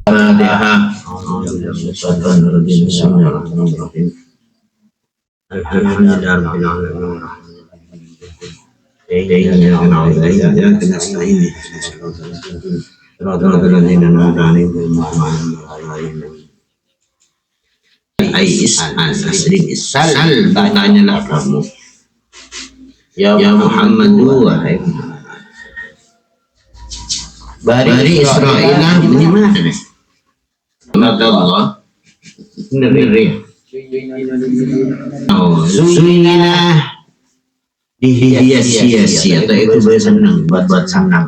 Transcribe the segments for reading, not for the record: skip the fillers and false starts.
Fatihah. Bismillahirrahmanirrahim. Sal, bertanyalah kamu ya Muhammad, wahai Bani Israel di mana nih? Kata Allah, benar. Oh, zuyina dihias-hiasi atau itu bersenang, buat senang.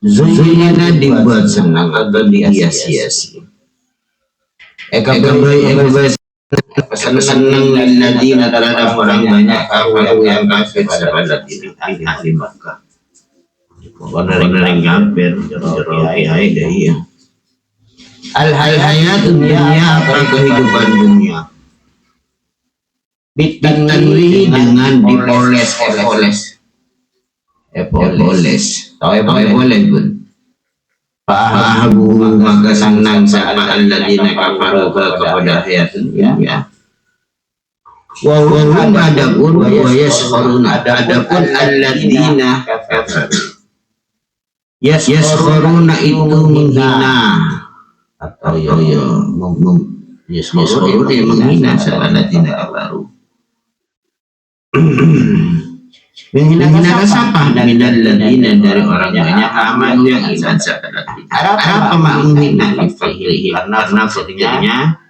Zuyina dibuat senang atau dihias-hiasi. Senang lilladzina terhadap orang banyak kafaru yang kafir pada ahli Makkah. Benar yang kafir, iya. Al-hayat dunia apa kehidupan dunia. Bitanwi dengan dipoles. Tahu boleh pun. Fahabu maka senang sama alladzina kafaru kepada hayat dunia. Wa adapun alladzina kafaru. Yaskharuna itu menghina atau yaskharuna yang menghina sama alladzina kafaru. Menghina siapa? Minal ladzina dari orang banyak aman yang iman sahabat. Apa menghina ifaihi karena fadilnya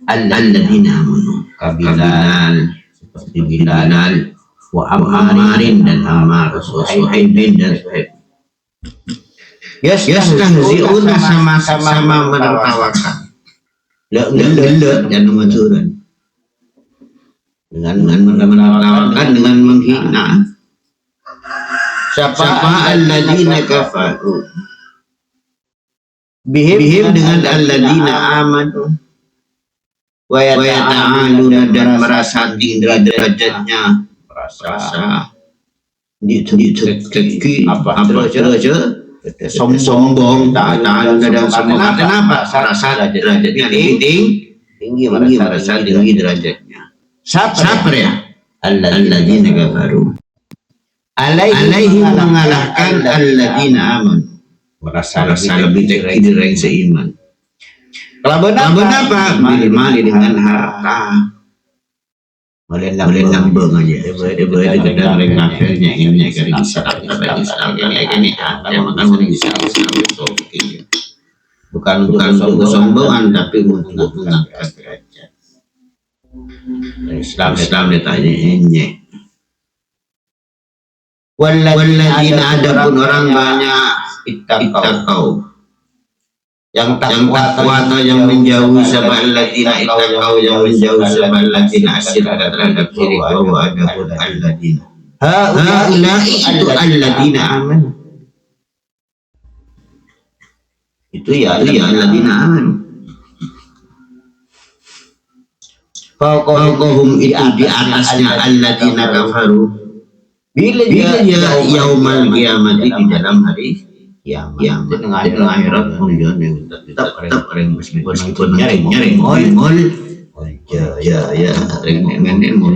alladzina amanu kabilal seperti Bilal wa Ammarin dan Ammar, Suhaibin dan Suhaib. Yastahzi'una sama-sama menertawakan. Dan mencurang. Dengan menertawakan, dengan menghina. Siapa alladzina kafaru? Bihim dengan alladzina amanu. Wa yata'aluna dan merasa tinggi derajatnya. Merasa dicekiki apa aja sombong ta'aluna dan sombong. Kenapa? Merasa derajatnya tinggi, merasa tinggi derajatnya. Siapa ya? Alladzina kafaru. Alaihim mengalahkan alladzina amanu. Merasa lebih tinggi dari seiman. Kalau apa? Mali dengan harta. Melendang beng aja. Boleh dikedang dengan kafirnya ini kan Islam ini ada makan Islam so begini. Bukan untuk kesombongan tapi untuk mengangkat derajat. Islam ditanya ini. Walladzina adapun orang banyak ittaqau. Yang takwa atau yang menjauhi sama alladzina ittaqau, yang menjauhi sama alladzina asyirka terhadap syirik, bahwa adapun alladzina haula'i itu alladzina amanu. Itu ya alladzina amanu. Fauqahum itu di atasnya alladzina kafaru. Bila dia yaumal qiyamati di dalam hari yang dengan akhirat kemudian yang tetap orang meskipun nyaring mol ya ring mol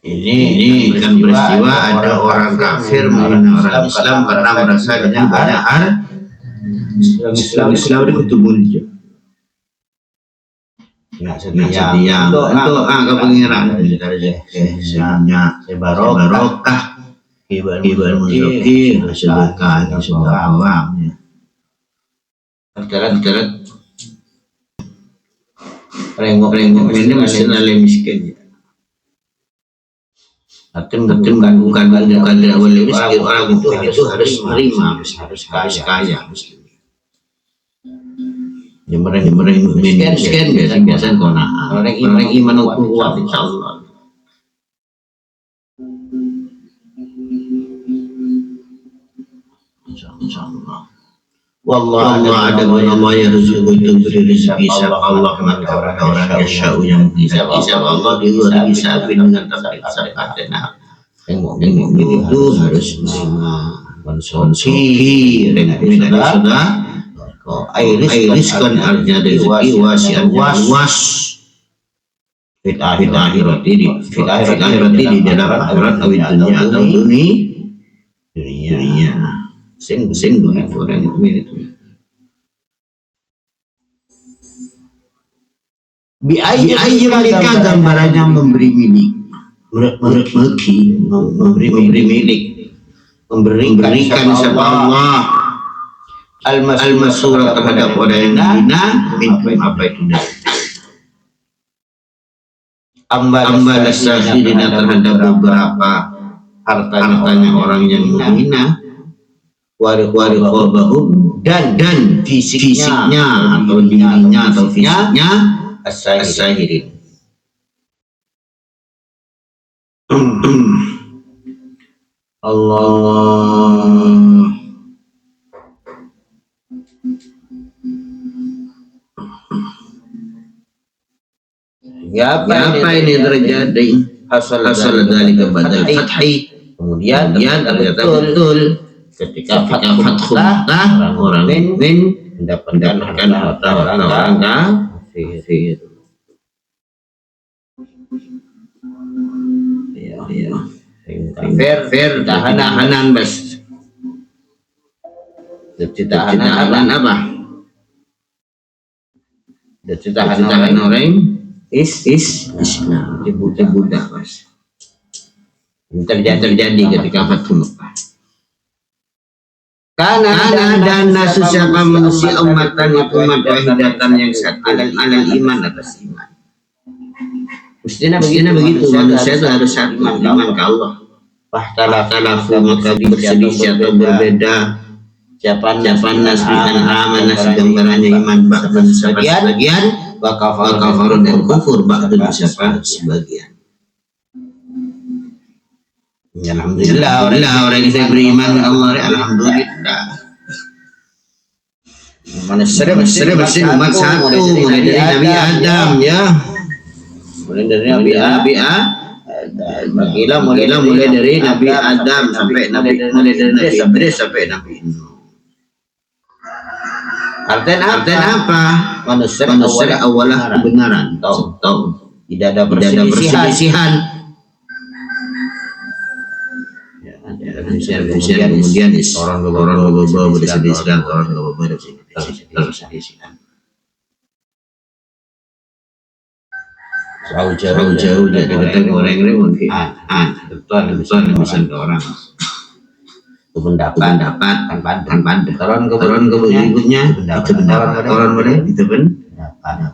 ini kan peristiwa ada orang kafir menghina orang Islam karena merasa dengan banyak Islam dikutubul aja. Nggak setia untuk kepengiran dari barokah Ibadah muzakir, sedekah, sedekah awam. Terkadang rengok ini masih lalai miskin. Bukan tidak boleh miskin, orang itu harus menerima, harus kaya. Jemering miskin biasa kona'ah. Orang iman kuat insyaallah. Insyaallah. Wallahu ada Allah yang rezeki itu beri rezeki siapa Allah maka orang-orang yang syau yang bisa Allah di luar bisa dengan tempat dan Yang mukmin itu harus menerima konsumsi dan sudah airiskan artinya dari rezeki wasian luas fit akhirat ini di dalam akhirat atau dunia atau dunia sing orang mukmin itu bi ayyi mereka gambarannya memberi milik memberi milik memberikan sama Allah al-masurah terhadap orang yang dina apa itu dah ambal sahidina terhadap beberapa hartanya orang yang menghina warikobahum dan fisiknya atau dirinya atau fisiknya as-sahirin. Allah apa ini terjadi asal dari kepada fathi kemudian ternyata betul ketika fathu orang mendapatkan harta orang kafir. Fair tahanan bas. Tahanan apa? Tahanan orang Islam Buddha bas. Terjadi ketika Fathu Mekah. Karena dana sesiapa manusia umatan itu umat wahidatan yang satu alal iman atas iman. Mestinya begitu manusia itu harus satu iman ke Allah. Fahtalafu maka berselisih atau berbeda. Siapa nas dengan amanah segambarannya iman ba'dan sebagian wa kafarun dan kufur ba'dan siapa sebagian. Alhamdulillah orang yang saya beriman Allah alhamdulillah. Manusia bersih umat satu mulai dari Nabi Adam ya. Mulai dari Nabi Adam mulai dari Nabi Adam sampai Nabi Idris sampai Nabi Nuh. Artinya apa? Manusia awalah kebenaran. Tahu. Tidak ada perselisihan. Kemudian orang bawa berselisihan, orang bawa berselisihan. Jauh dari kita orang ini mungkin betul bisa ke orang pendapat kan pandai turun ke berikutnya itu pendapat orang boleh itu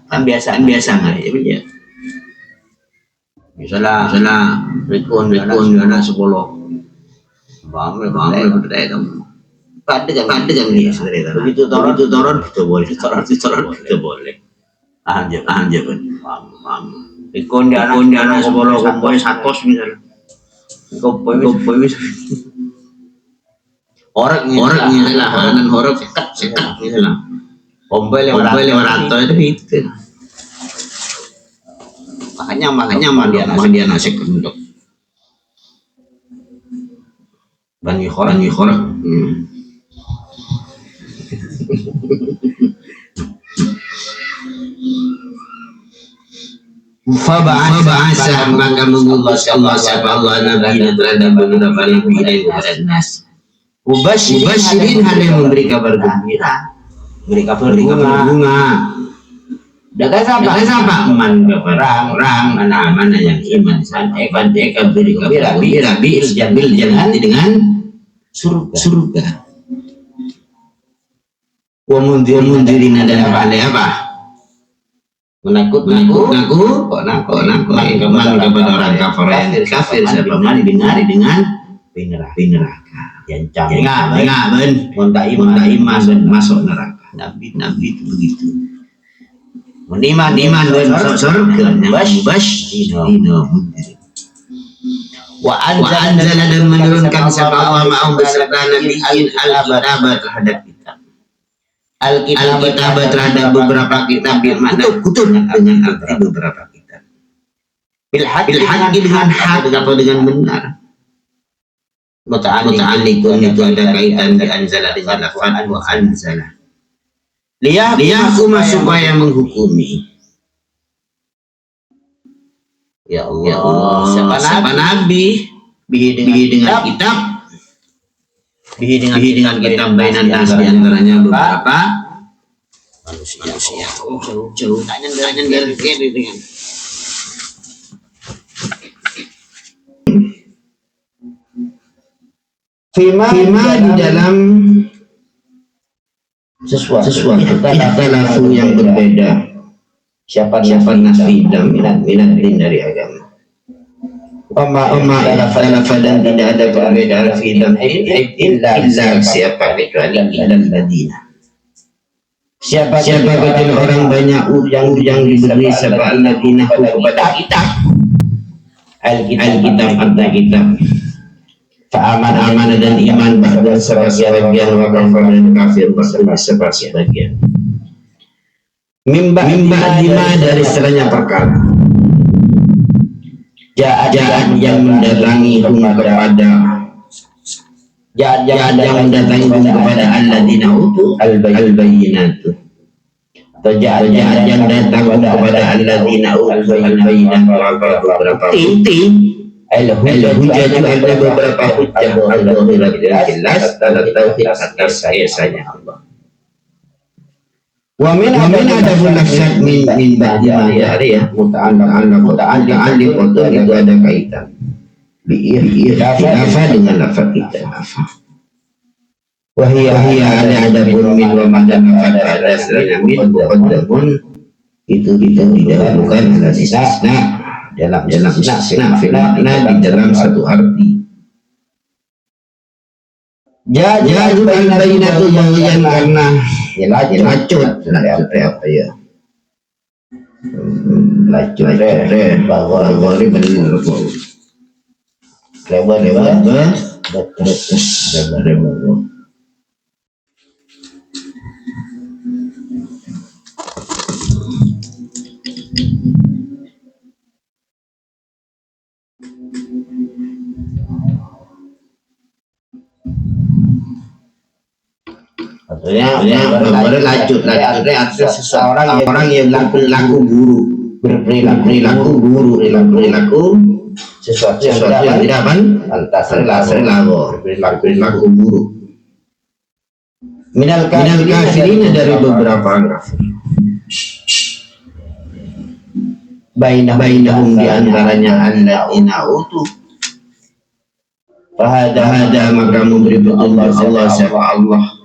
kan biasa nggak ya misalnya rekon anak sekolah bang berdaya kamu pandai kan dia begitu turun kita boleh kita boleh aja kan rekon anak sekolah kompoi 100 misalnya kompoi orang misalnya dengan orang sekat misalnya kompoi 500 itu makanya dia nasik untuk bani khoran Faba'asa maka mengutus Allah Nabi terhadap beberapa nabi dan nas. Mubashirin hal yang memberi kabar gembira, memberi kabar bunga. Dengan siapa? Man orang mana yang iman sampai eka beri kabar gembira bil jannati dengan surga. Wa mundirin dan apa? Menakut kepada orang kafir siapa man dengan neraka yang enggak monta iman masuk neraka nabi itu begitu meniman dan surga wa anzala dan menurunkan siapa Allah ma'am beserta nabiin al-kitab terhadap kitab Alkitab terhadap beberapa kitab kutub dengan arti beberapa kitab bil haqqi dengan hak atau dengan benar muta'alliqun itu ada kaitan di anzala dengan lafaz wa anzala. Liyahkuma supaya menghukumi. Ya Allah, siapa nabi bihi dengan kitab, bihi dengan kitab bainan nas di antaranya beberapa manusia. Jauh tanya dari dengan Fima di dalam sesuatu ikhtalafu yang berbeda. Siapa nafi dan minat dari agama. Oma ikhtalafa dan tidak ada perbedaan fi dan illa siapa kecuali illal ladina. Siapa kecuali orang banyak yang diberi siapa alladzina kepada kitab. Al-kitab ada kitab. Amanah dan iman bahwa sebagian wa kafir dan kafir sebagian. Mimba lima dari setelahnya perkara. Ja'at yang mendatangi kepada kepada alladzina utu al-bayyinatu. Atau ja'at yang datang kepada alladzina utu al-bayyinatu beberapa bukti. Hujjah ada beberapa hujjah al-dhahirat yang jelas tanda tauhid atas saya Allah. Wa min ada lafaz min ba'di ma ya muta'alliq itu ada kaitan bi'irafa dengan lafaz kita. Wahia ada min wa madan ada selain min muqaddamun itu didahulukan ala istisna dalam istisna di dalam satu arti. Jadu al-bainatu yang karena lacut apa ya? Lacut bahwa benar lebar. Maksudnya berlanjut artinya seseorang yang berperilaku sesuatu yang tidak pantas berperilaku buruk. Minal kafirin dari beberapa kafir. Bainahum di antaranya alladzina utu. Fahada maka memberi petunjuk Allah siapa Allah.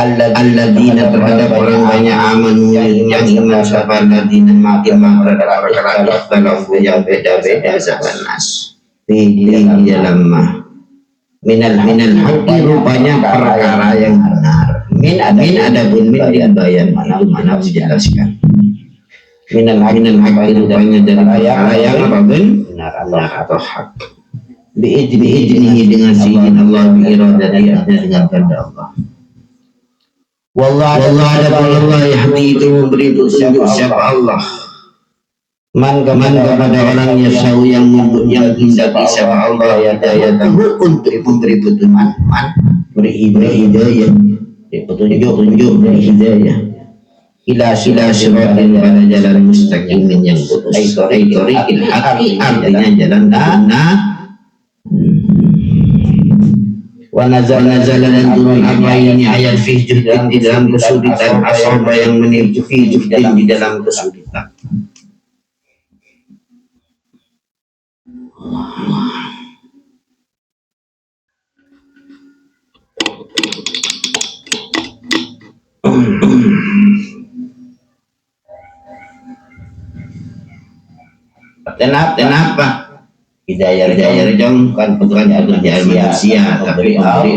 Alladzina terhadap orang banyak amanu yang iman siapa alladzina makin terhadap perkara ikhtalafu yang beda-beda sahabat nas di dalam minal haqqi rupanya perkara yang benar. Min ada min bayan mana dijelaskan. Minal haqqi rupanya dari perkara yang apa benar atau hak. Bi'idnihi dengan izin Allah bi'iradatihi dengan kehendak Allah. Wallahu Allah yahdi itu memberi petunjuk siapa Allah. Man kepada orang yasau yang hendak siapa Allah hidayatahu untuk memberi petunjuk beri hidayah petunjuk beri hidayah ila siratin pada jalan mustaqim yang lurus ay tariqil haqqi artinya jalan benar. Wa nazala dan turun apa ini ayat fi juhdin di dalam kesulitan asaba yang menipu fi juhdin di dalam kesulitan. Kenapa? Hidayah jong kan bukan pekerjaan manusia tapi amri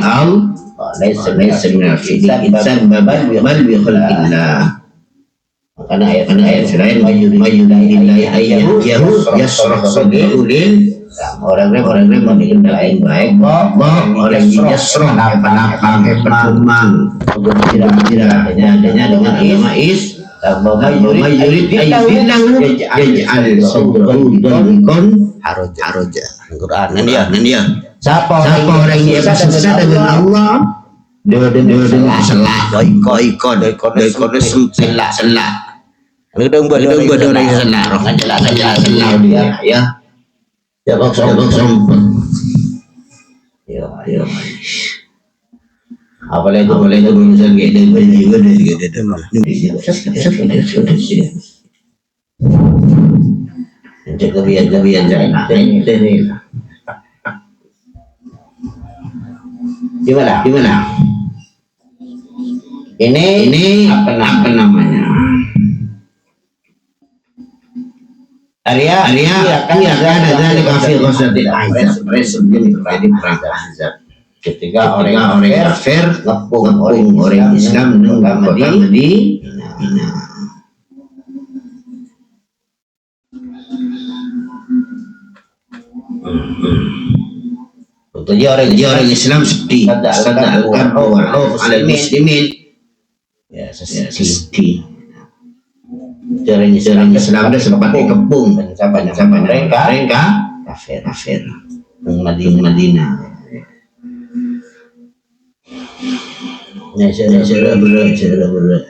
laisa min insan bal bi khalqillah. Karena ayat selain mayyudillahi ayyahu yasrah sadrahu lil orang mengenai baik orang yasrah lapang perkembang tidak adanya dengan agama yurid ayyubillahu yaj'al sadrahu dhanqan haraja Quran nan ya Siapa orang yang bersesat dengan Allah, dia selak, doiko selak. Gedung bodor yang selak, roh selak dia, ya. Jabak sompet. Ya. Apalagi itu urusan gede juga deh. Kebian Gimana? Ini apa namanya? Arya kan ada di kafir Qasatil Ahzab. Sebelum terjadi perang Ahzab. Ketika orang kafir ngepung orang Islam nang kota Madinah. Jadi orang Islam sedih. Sadaqal qalbu wal khauf 'alal muslimin. Ya, sedih. Orang Islam ada sempat dikepung sama mereka kafir Madinah. Ya, cara berat.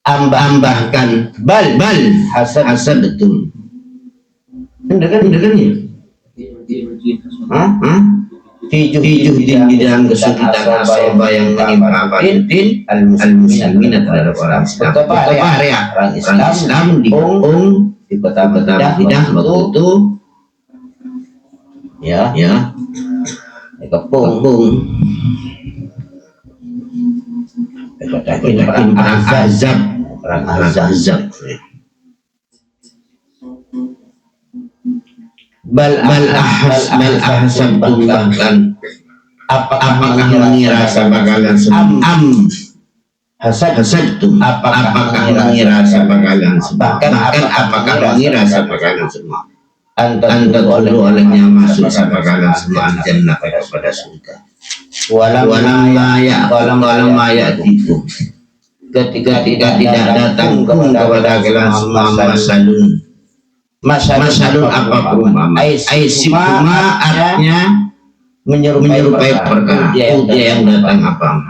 Ambahkan bal hasad betul. Dengarkan ya. Hijuh di dalam kesulitan asaba yang menimpa din al-muslimin terhadap orang Islam. Orang Islam dikepung di kota Madinah waktu itu. Ya. Dikepung. Perang Ahzab. Bal ahsabtum bahkan apakah mengira kalian semua hasabtum apakah mengira kalian semua bahkan apakah mengira kalian semua anda olehnya masuk kalian semua jannah kepada surga walam layak itu ketika tidak datang kepada kalian semua masalun apapun aisyuma artinya menyerupai perkara dia yang datang apa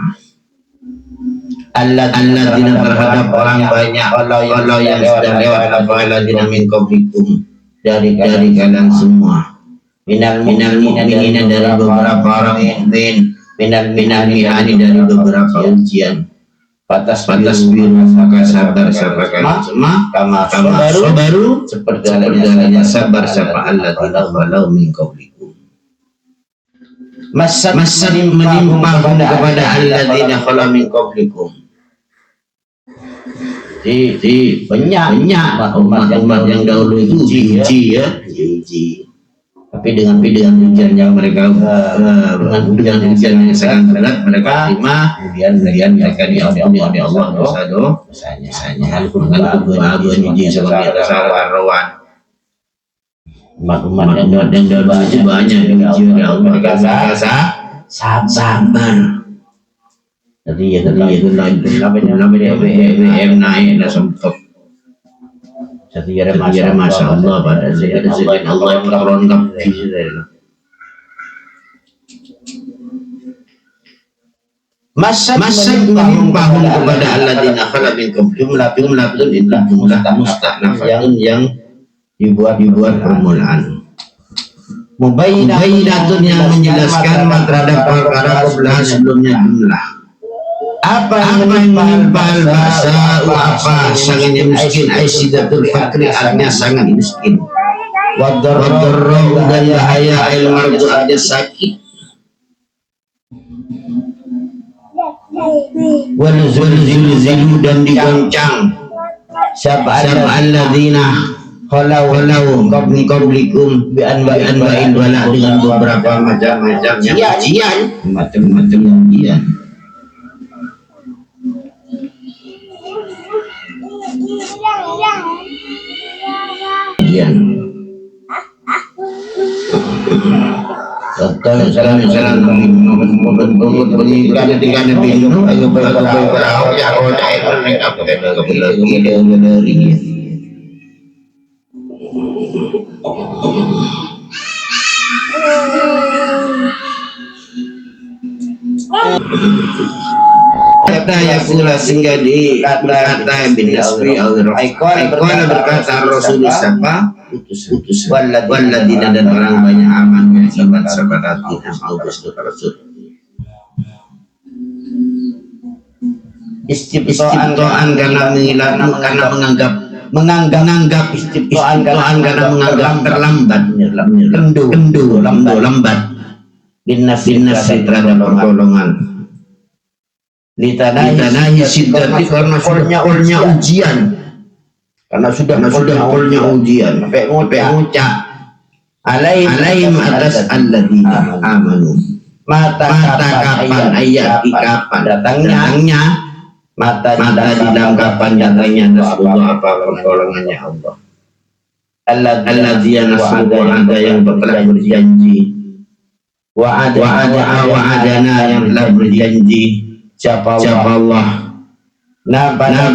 alladzina terhadap orang banyak Allah yang sudah lewat alladzina min qablikum dari kalian semua minal mu'minina dari beberapa orang mukmin minal mihani dari beberapa ujian Patas biru maka sabar kalian semua kama baru seperti halnya sabar siapa Allah tidak walau min qablikum masad menimpa kepada alladzina khala min qablikum di banyak umat yang dahulu itu diuji tapi dengan ujian yang mereka dengan ujian yang sangat berat mereka terima kemudian mereka diampuni oleh Allah dosanya dengan kebahagiaan uji sebagai rawan umat yang dahulu itu banyak diuji oleh Allah mereka sabar. Jadi itu namanya BBM naik dan sempat. Jadi masya Allah pada zikir Allah yang terlengkap di situ. Masad menimpa kepada alladzina khala min qablikum jumlatun musta'nafatun yang dibuat permulaan. Mubayyinatun yang menjelaskan terhadap perkara sebelumnya jumlah. Apa yang menimpa bahasa apa sangatnya miskin aisydatul fakri artinya sangat miskin wadarrau dan bahaya ail mardu ada sakit walzulzilu dan digoncang siapa alladzina khalau min qablikum bi anwa'il bala dengan beberapa macam-macam ujian Salam pendidikan ketika Nabi Nuh ayo berahok ya roda itu mereka dari Kata ya pula sehingga berkata bin Asri Aikona berkata Rasulullah siapa? Utus Walladina dan orang banyak aman sahabat-sahabat hati Rasul. Istiftoan karena menganggap istiftoan karena menganggap terlambat kendu lambat bin nafsi terhadap pertolongan litanahi siddati karena sudah ujian karena sudah ujian sampai ngucap alaihim atas alladzina amanu mata kapan ayat kapan datangnya mata di dalam kapan datangnya Nasrullah apa pertolongannya Allah alladzina nasrullah ada yang telah berjanji wa'adana yang telah berjanji siapa Allah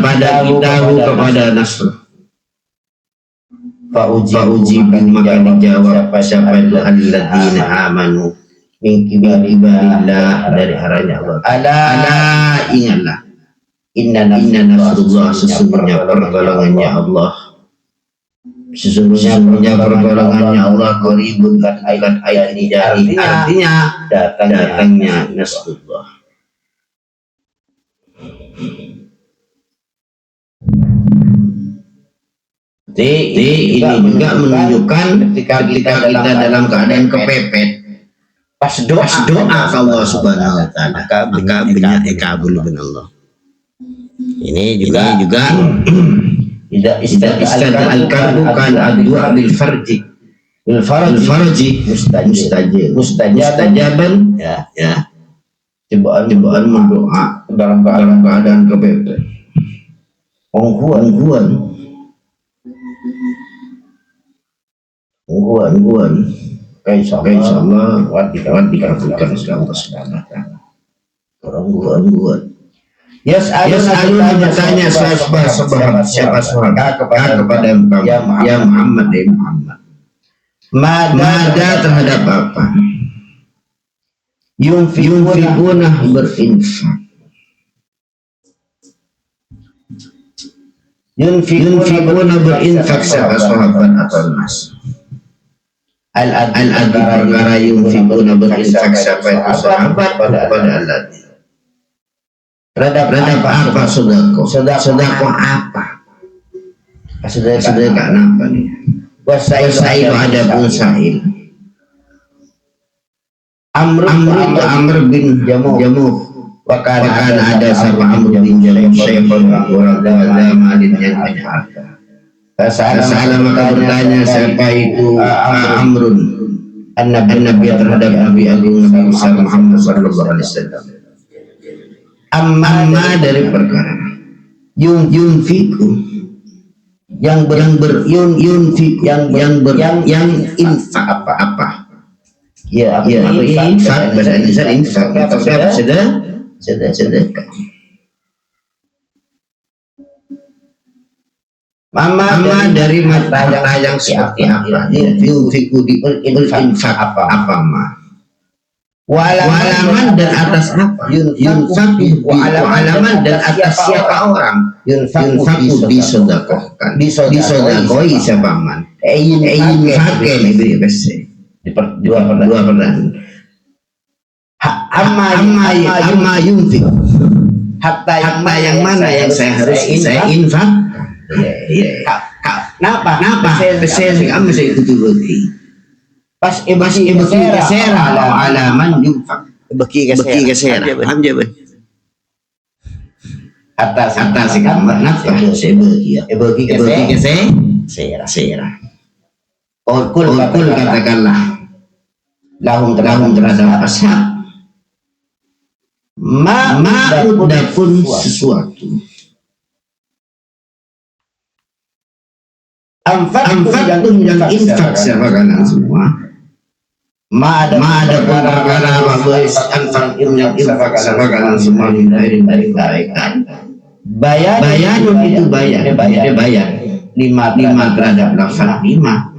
pada kita kepada Nasr fa'uji maka dijawab siapa itu alladzina amanu min kibarillah dari arahnya Allah ala ingatlah inna nasrullah sesungguhnya pertolongannya Allah sesungguhnya pertolongannya Allah qaribun ayat ini artinya datangnya Nasrullah. Ini juga menunjukkan ketika kita dalam keadaan kepepet pas doa Allah Subhanahu wa taala maka benar kabul bin Allah. Ini juga tidak bukan addu'a bil farji mustajaban ya cobaan mendoa dalam keadaan kepepet ungguan kaisa Allah dikabulkan segala sesuatu ungguan Yas'alun bertanya siapa sahabat kepada ya Muhammad Mada terhadap apa yunfikuna berinfak yunfikuna berinfak siapa sahabat atau nas al-adi perkara yunfikuna berinfak siapa itu sahabat pada al-adi terhadap apa sedekah apa sedekah apa nih wasailu ada pun sail Amr bin Jamuh wakana ada sama Amr bin Jamuh syaikhun orang zamalin yang banyak harta Salah maka bertanya siapa itu Amrun An-Nabi terhadap Nabi Agung Nabi Muhammad sallallahu alaihi wasallam amma dari perkara yunfiku yang infak apa ya infak bahasa Indonesia infak atau sedekah mama dari mata yang seperti apa yunfiku di infak apa ma walaman dan atas apa yunfaku walaman dan atas siapa orang yunfaku disedekahkan disedekoi siapa man yunfaken ibri bese dua pertanyaan amma yunfik hatta yang mana yang saya infak kenapa bese amma saya itu bagi pas ibaki kesera alaman yunfak ibaki kesera paham je ben atas kamar nafkah ibaki kesera kul katakanlah lahum terhadap ashab udah pun sesuatu anfaqtum yang infak siapa kanan semua Ma ada perkara bahwa yang infak siapa semua dari kebaikan. Bayanun itu bayar. Lima terhadap lafaz lima.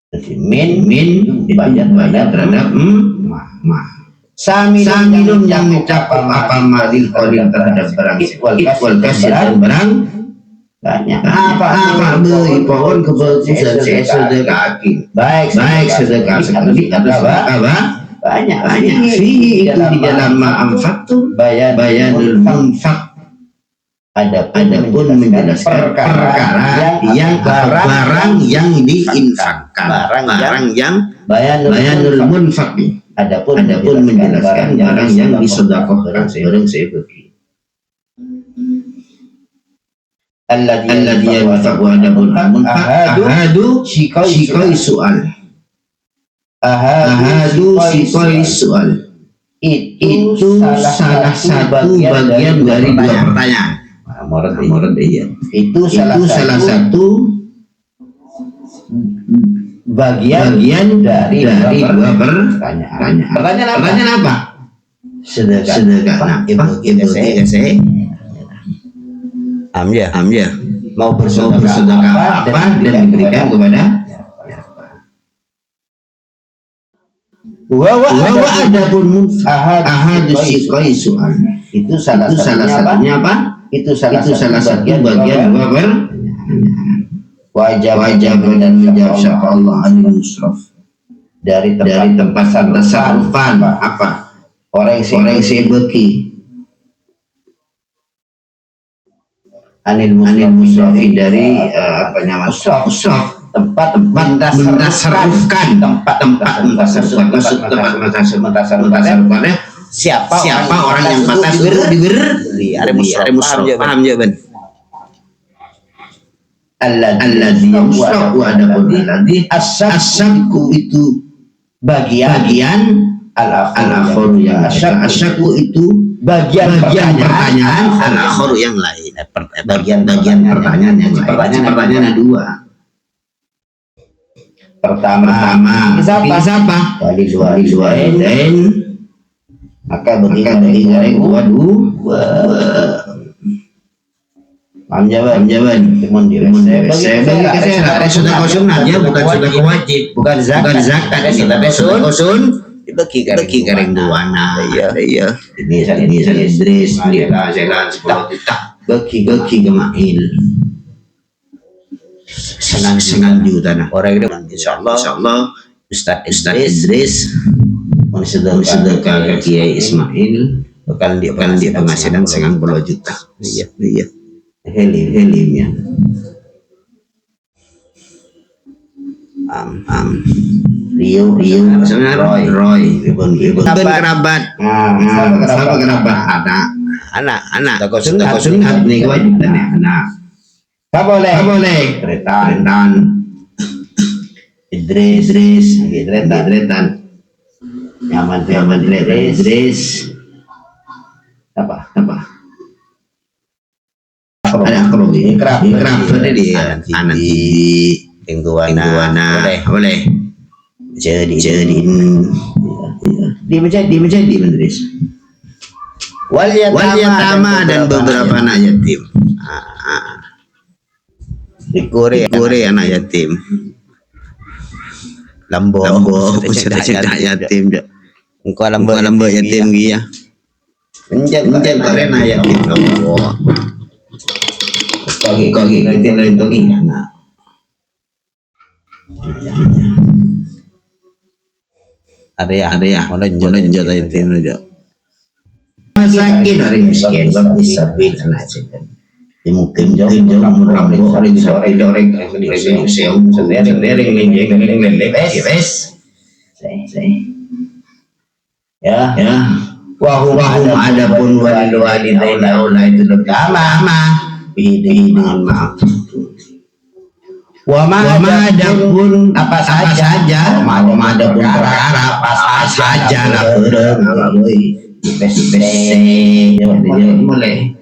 min itu bagian terhadap ma. Samilun yang mencakup apa madil qadim terhadap barang wal kasir dan barang banyak. Apa beri pohon kebagusan sedekah baik sedekah sekali atau sedekah banyak fi itu di dalam ma'amfaktu bayanul munfak. Adapun menjelaskan perkara yang barang yang diinfakkan, barang yang bayanul munfak. Adapun menjelaskan barang yang disedekahkan barang sebegi. Alladhi yanfa'u adapun munfak ahadu sikoi soal. Ahadu sikoi soal. Itu salah satu bagian dari dua pertanyaan. Itu salah satu bagian dari dua pertanyaan. Pertanyaan apa? Sedekah. Amja. Mau bersedekah apa dan diberikan kepada Wawa adapun ahadu sikoi soal. Itu salah satunya apa? Itu salah satu bagian dua wajib dan menjawab syafa Allah anil musraf dari tempat tasarrufan apa orang sebeki anil musrafi dari musraf tempat mentasarrufkan mentasarrufkan siapa orang yang batas diberi musraf. Paham jawaban? Alladzi musraf wa adapun alladzi asyaku itu bagian al-akharu yang asyaku itu bagian pertanyaan al-akharu yang lain. Bagian pertanyaan yang lain. Pertanyaan ada dua. Pertama siapa? Walidain. Maka bagi dua. Paham jawaban. Saya bagi sudah sunat ya, bukan sudah wajib, bukan zakat. Tapi sudah kosun dibagi kareng dua. Iya. Ini Idris, dia jalan 10 juta. Bagi gemail. Senang juta nah. Orang ini insyaallah Ustaz Idris sedekah ke Kiai Ismail bakal dia penghasilan 10 juta. Iya. Helimnya. Rio sebenarnya Roy ibn kerabat. Sama kerabat anak. Tak sunat nih kewajiban anak. Tak boleh. Rentan. Idris. Nyaman Idris. Apa? Ada akrobi. Ikraf tadi anak Ingguana. Boleh. Jadi dia menjadi Idris. Wal yatama dan beberapa anak yatim. Di Korea anak yatim. Lambo cerita yatim je. Engkau lambo yatim dia. Menjadi karena yatim lambo. Kaki kita lain anak. Ada ya. Mulai jatuh yatim aja. Sakit dari miskin bisa anak sedang. Mungkin jauh rambo orang sendiri ya wahum adapun walidain aula itu sama dengan maaf. Wa ma adapun apa saja perkara apa saja lah boleh yang boleh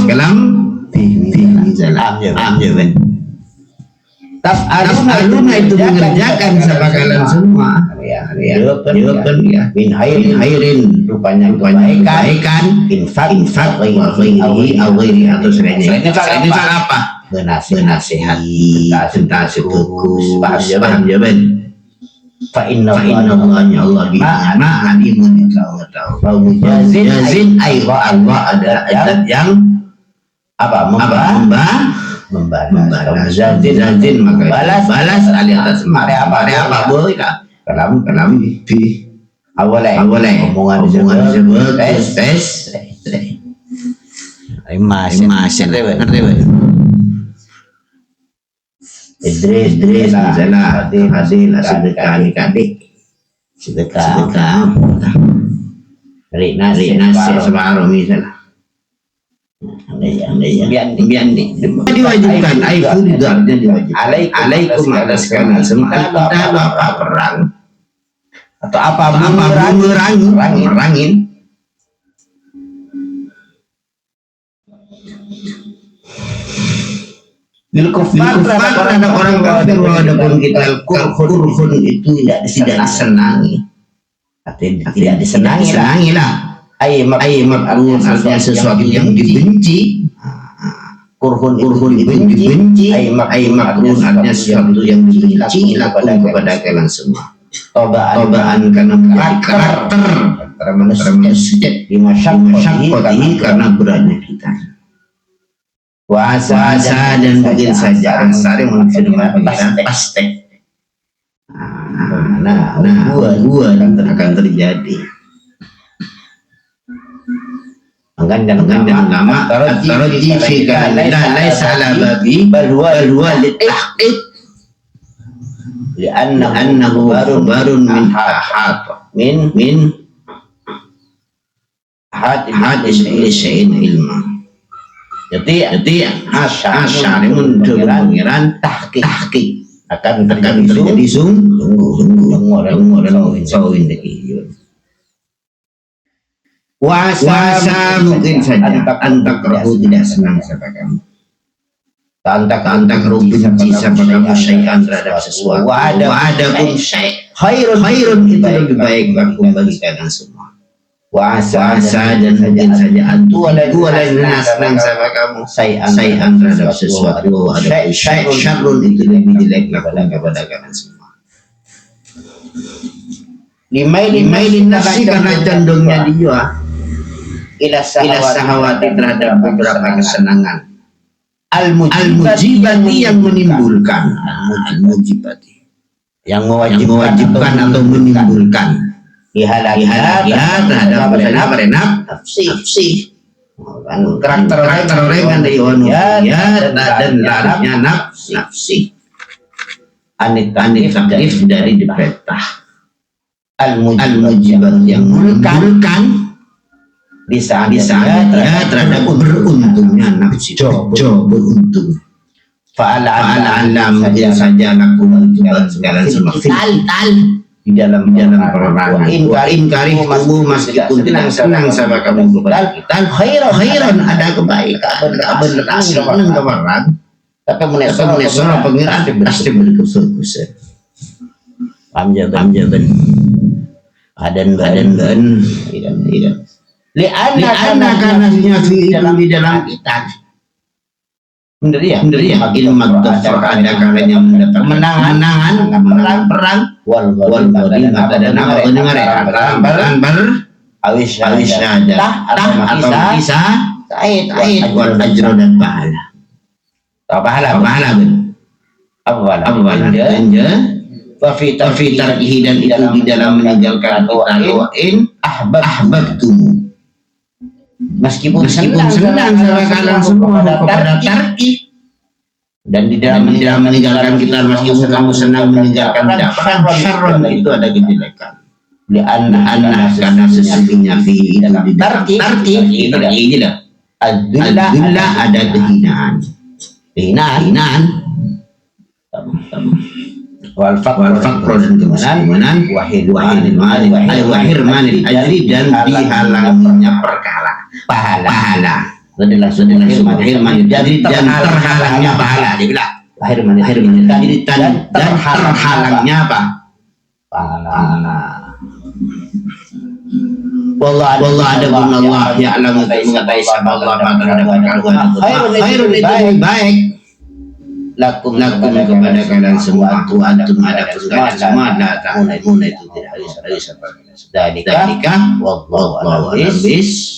kalam jawaban taf'aluna itu mengerjakan sebagaimana semua jawaban ya min khairin rupanya kebaikan infak wa ghairihi atau selainnya apa menasihati, tentang sepukus, paham jawaban. Fa inna Allah bi'ana alimun tahu. Mujazin Allah adalah adat yang membalas. Mujazin maka balas ali atas apa boleh kah? Kalam di awalnya omongan disebut tes. Masih ngerti. Idris misalnya hasil sedekah Rina separuh misalnya bian diwajibkan alaikum atas kalian semua kita apa perang atau apa merangin Bil kufar terhadap orang kafir walaupun kita kurhun itu tidak disenangi atau tidak disenangi lah makrun artinya sesuatu yang dibenci kurhun dibenci makrun artinya sesuatu yang dibenci lakukan kepada kalian semua tobaan karena karakter manusia di masyarakat karena beratnya kita puasa dan mungkin saja ansari manusia dengan pasti gua akan terjadi dan lama taroji fi kalamillah laisa ala babi bal huwa litahqiq li'annahu khabarun min hat syai'in ilma. Jadi asyarimun pengiran tahqiq akan terjadi puasa mungkin saja antak rohu tidak senang sama kamu antak rohu benci sama kamu syai'an terhadap sesuatu ada pun khairun itu lebih baik bagi kalian semua puasa dan mungkin saja antu ada senang sama kamu syai'an terhadap sesuatu ada syarrun itu lebih jelek kepada kalian semua limailin nafsi karena condongnya dia ila sahawati terhadap beberapa kesenangan al-mujibati yang menimbulkan al-mujibati yang mewajibkan atau menimbulkan Ihalah terhadap berenap nafsi karakter orang yang ya dan larutnya nafsi anit dari diperintah al-mujibat yang mengumpulkan di saat dia terhadap beruntungnya nafsi beruntung fa'ala mungkin saja lakukan segala semua di dalam peperangan in karihumu meskipun tidak senang sama kamu kepada khairan ada kebaikan senang kemerang tapi menesora pengiran pasti berkusur-kusur amjaban adan tidak li'anna karena di dalam kita bener ya ilmu dhafar ada kalanya mendapat menangan perang wal mata dan apa mendengar ya bar awis saja atau bisa ait wal ajro dan pahala wa fi tarkihi dan itu di dalam meninggalkan in ahbabtum meskipun senang sama kalian semua kepada tarki dan di dalam meninggalkan kita meskipun kamu senang meninggalkan syarron itu ada kejelekan li'anna karena sesungguhnya fi itu di tarki tidak adillah ada kehinaan wal faqr dan kemiskinan wahirmanil ajri dan dihalangnya pahala jadi dan terhalangnya pahala dibilang dan terhalangnya apa pahala wallah ada pun Allah ya'lamu mengetahui sama Allah terhadap kalian khairun itu lebih baik lakum kepada kalian semua aku antum ada kalian semua datang muna itu tidak bisa dalika wallahu a'lam bis